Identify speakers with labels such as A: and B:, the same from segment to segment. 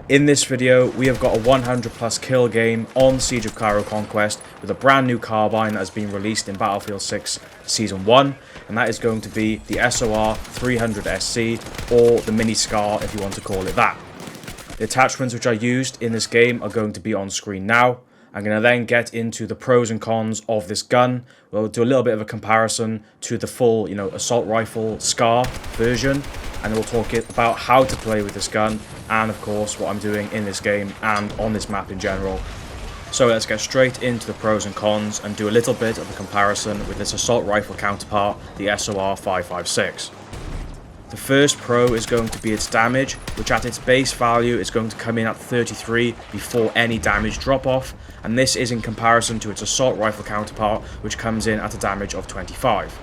A: In this video, we have got a 100 plus kill game on Siege of Cairo Conquest with a brand new carbine that has been released in Battlefield 6 Season 1, and that is going to be the SOR-300SC, or the Mini SCAR if you want to call it that. The attachments which I used in this game are going to be on screen now. I'm going to then get into the pros and cons of this gun. We'll do a little bit of a comparison to the full, assault rifle SCAR version, and we'll talk about how to play with this gun, and of course what I'm doing in this game and on this map in general. So let's get straight into the pros and cons and do a little bit of a comparison with this assault rifle counterpart, the SOR-556. The first pro is going to be its damage, which at its base value is going to come in at 33 before any damage drop off, and this is in comparison to its assault rifle counterpart, which comes in at a damage of 25.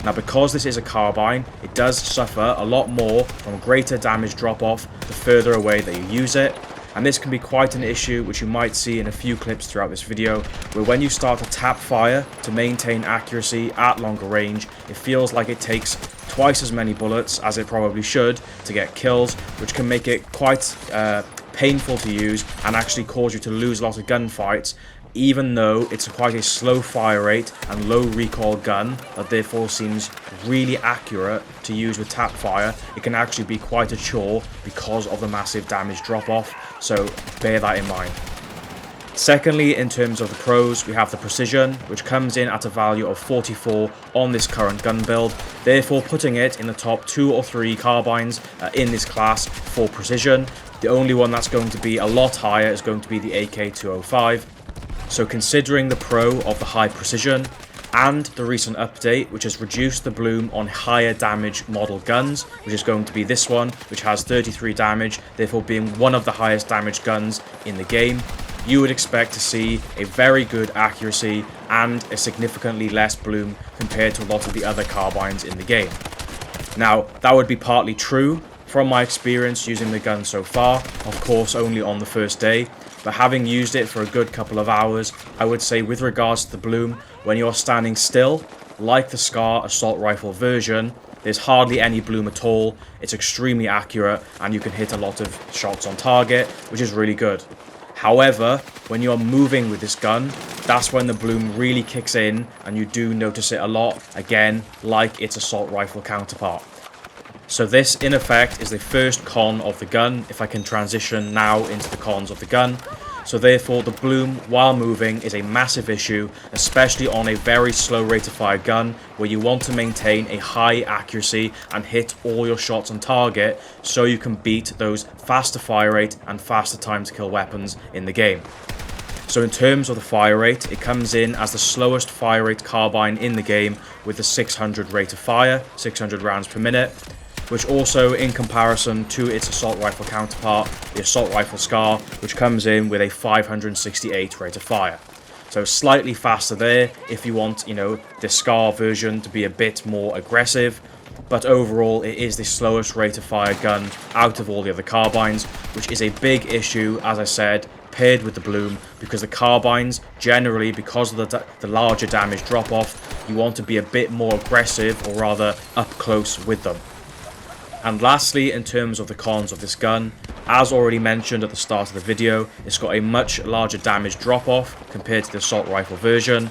A: Now, because this is a carbine, it does suffer a lot more from greater damage drop off the further away that you use it, and this can be quite an issue, which you might see in a few clips throughout this video, where when you start to tap fire to maintain accuracy at longer range, it feels like it takes twice as many bullets as it probably should to get kills, which can make it quite painful to use and actually cause you to lose a lot of gunfights, even though it's quite a slow fire rate and low recoil gun that therefore seems really accurate to use with tap fire. It can actually be quite a chore because of the massive damage drop off, so bear that in mind. Secondly, in terms of the pros, we have the precision, which comes in at a value of 44 on this current gun build, therefore putting it in the top 2 or 3 carbines in this class for precision. The only one that's going to be a lot higher is going to be the AK-205. So considering the pro of the high precision and the recent update, which has reduced the bloom on higher damage model guns, which is going to be this one, which has 33 damage, therefore being one of the highest damage guns in the game, you would expect to see a very good accuracy and a significantly less bloom compared to a lot of the other carbines in the game. Now, that would be partly true from my experience using the gun so far, of course only on the first day, but having used it for a good couple of hours, I would say with regards to the bloom, when you're standing still, like the SCAR assault rifle version, there's hardly any bloom at all. It's extremely accurate and you can hit a lot of shots on target, which is really good. However, when you're moving with this gun, that's when the bloom really kicks in and you do notice it a lot, again, like its assault rifle counterpart. So this, in effect, is the first con of the gun, if I can transition now into the cons of the gun. So therefore, the bloom while moving is a massive issue, especially on a very slow rate of fire gun, where you want to maintain a high accuracy and hit all your shots on target, so you can beat those faster fire rate and faster time to kill weapons in the game. So in terms of the fire rate, it comes in as the slowest fire rate carbine in the game with the 600 rate of fire, 600 rounds per minute, which also in comparison to its assault rifle counterpart, the assault rifle SCAR, which comes in with a 568 rate of fire. So slightly faster there if you want, the SCAR version to be a bit more aggressive, but overall it is the slowest rate of fire gun out of all the other carbines, which is a big issue, as I said, paired with the bloom, because the carbines generally, because of the larger damage drop off, you want to be a bit more aggressive, or rather up close with them. And lastly, in terms of the cons of this gun, as already mentioned at the start of the video, it's got a much larger damage drop off compared to the assault rifle version,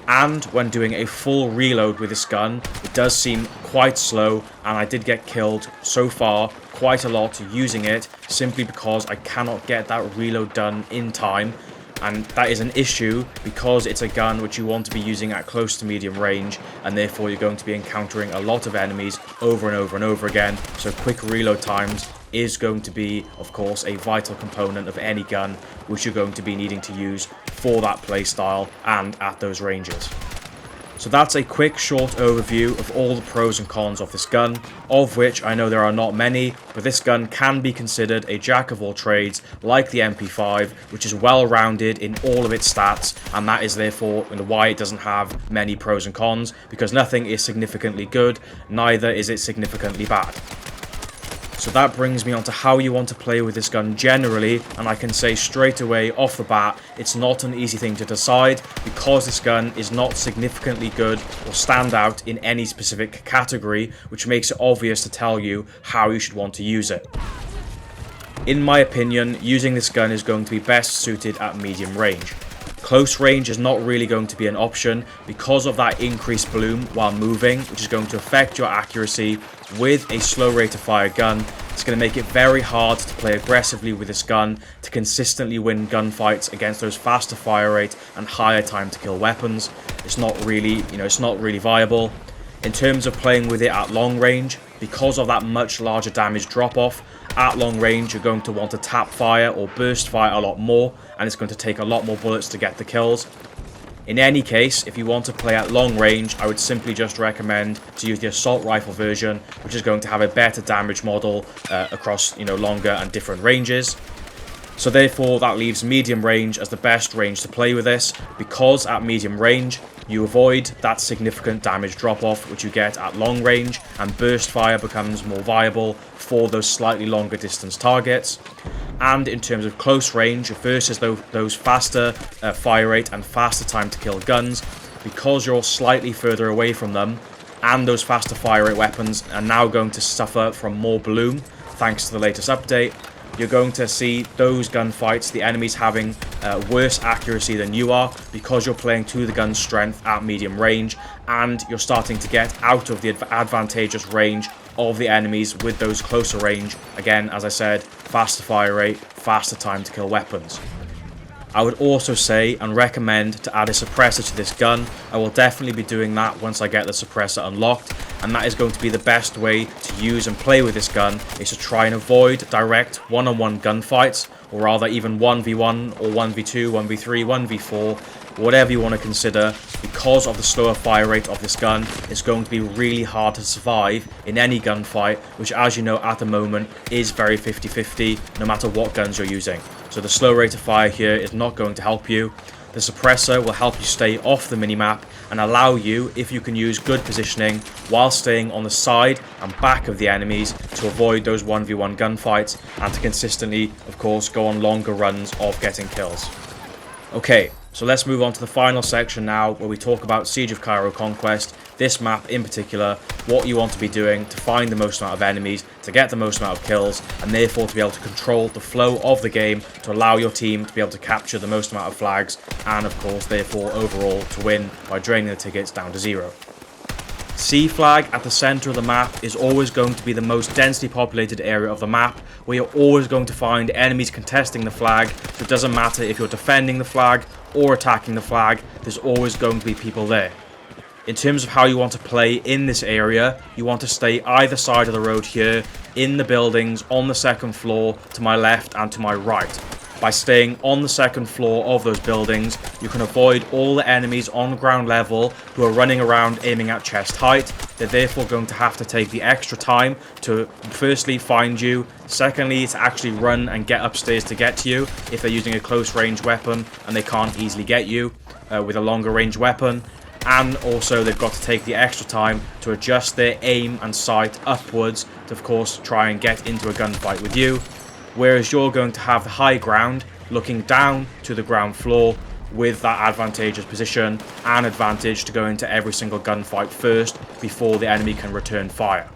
A: and when doing a full reload with this gun, it does seem quite slow, and I did get killed so far quite a lot using it simply because I cannot get that reload done in time. And that is an issue because it's a gun which you want to be using at close to medium range, and therefore you're going to be encountering a lot of enemies over and over and over again. So quick reload times is going to be, of course, a vital component of any gun which you're going to be needing to use for that playstyle and at those ranges. So that's a quick short overview of all the pros and cons of this gun, of which I know there are not many, but this gun can be considered a jack of all trades like the MP5, which is well rounded in all of its stats, and that is therefore why it doesn't have many pros and cons, because nothing is significantly good, neither is it significantly bad. So that brings me on to how you want to play with this gun generally, and I can say straight away off the bat, it's not an easy thing to decide because this gun is not significantly good or stand out in any specific category, which makes it obvious to tell you how you should want to use it. In my opinion, using this gun is going to be best suited at medium range. Close range is not really going to be an option because of that increased bloom while moving, which is going to affect your accuracy. With a slow rate of fire gun, it's going to make it very hard to play aggressively with this gun to consistently win gunfights against those faster fire rate and higher time to kill weapons. It's not really, it's not really viable. In terms of playing with it at long range, because of that much larger damage drop off, at long range you're going to want to tap fire or burst fire a lot more, and it's going to take a lot more bullets to get the kills. In any case, if you want to play at long range, I would simply just recommend to use the assault rifle version, which is going to have a better damage model across longer and different ranges. So therefore that leaves medium range as the best range to play with this, because at medium range you avoid that significant damage drop off which you get at long range, and burst fire becomes more viable for those slightly longer distance targets. And in terms of close range versus those faster fire rate and faster time to kill guns, because you're slightly further away from them and those faster fire rate weapons are now going to suffer from more bloom thanks to the latest update, you're going to see those gunfights, the enemies having worse accuracy than you are, because you're playing to the gun's strength at medium range, and you're starting to get out of the advantageous range of the enemies with those closer range. Again, as I said, faster fire rate, faster time to kill weapons. I would also say and recommend to add a suppressor to this gun. I will definitely be doing that once I get the suppressor unlocked, and that is going to be the best way to use and play with this gun, is to try and avoid direct one-on-one gunfights, or rather even 1v1 or 1v2, 1v3, 1v4, whatever you want to consider. Because of the slower fire rate of this gun, it's going to be really hard to survive in any gunfight, which, as you know, at the moment is very 50-50 no matter what guns you're using. So the slow rate of fire here is not going to help you. The suppressor will help you stay off the minimap and allow you, if you can use good positioning while staying on the side and back of the enemies, to avoid those 1v1 gunfights and to consistently, of course, go on longer runs of getting kills. Okay, so let's move on to the final section now, where we talk about Siege of Cairo Conquest, this map in particular, what you want to be doing to find the most amount of enemies, to get the most amount of kills, and therefore to be able to control the flow of the game, to allow your team to be able to capture the most amount of flags, and of course therefore overall to win by draining the tickets down to 0. C flag at the center of the map is always going to be the most densely populated area of the map, where you're always going to find enemies contesting the flag. So it doesn't matter if you're defending the flag or attacking the flag, there's always going to be people there. In terms of how you want to play in this area, you want to stay either side of the road here, in the buildings on the second floor to my left and to my right. By staying on the second floor of those buildings, you can avoid all the enemies on ground level who are running around aiming at chest height. They're therefore going to have to take the extra time to firstly find you, secondly to actually run and get upstairs to get to you if they're using a close range weapon and they can't easily get you with a longer range weapon. And also they've got to take the extra time to adjust their aim and sight upwards to, of course, try and get into a gunfight with you. Whereas you're going to have the high ground looking down to the ground floor with that advantageous position and advantage to go into every single gunfight first before the enemy can return fire.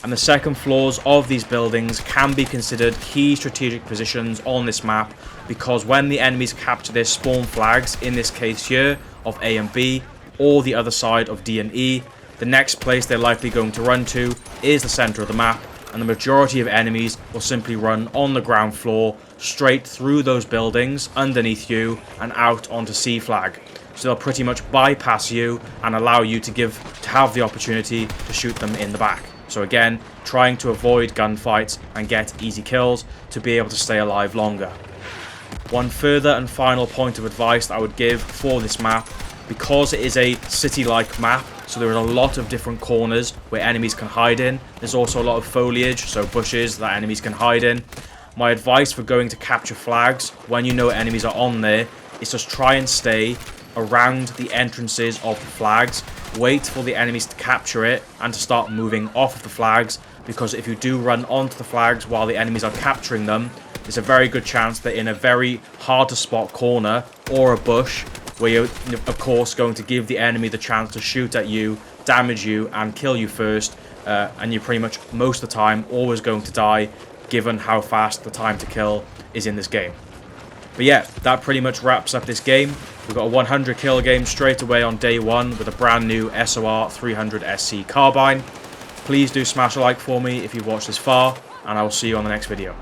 A: And the second floors of these buildings can be considered key strategic positions on this map, because when the enemies capture their spawn flags, in this case here of A and B, or the other side of D and E, the next place they're likely going to run to is the center of the map, and the majority of enemies will simply run on the ground floor straight through those buildings underneath you and out onto C flag. So they'll pretty much bypass you and allow you to have the opportunity to shoot them in the back. So again, trying to avoid gunfights and get easy kills to be able to stay alive longer. One further and final point of advice that I would give for this map, because it is a city-like map, so there are a lot of different corners where enemies can hide in. There's also a lot of foliage, so bushes that enemies can hide in. My advice for going to capture flags when you know enemies are on there is just try and stay around the entrances of the flags. Wait for the enemies to capture it and to start moving off of the flags, because if you do run onto the flags while the enemies are capturing them, there's a very good chance that in a very hard to spot corner or a bush, where you're of course going to give the enemy the chance to shoot at you, damage you and kill you first, and you're pretty much most of the time always going to die, given how fast the time to kill is in this game. But yeah, that pretty much wraps up this game. We've got a 100 kill game straight away on day 1 with a brand new SOR-300SC carbine. Please do smash a like for me if you've watched this far, and I will see you on the next video.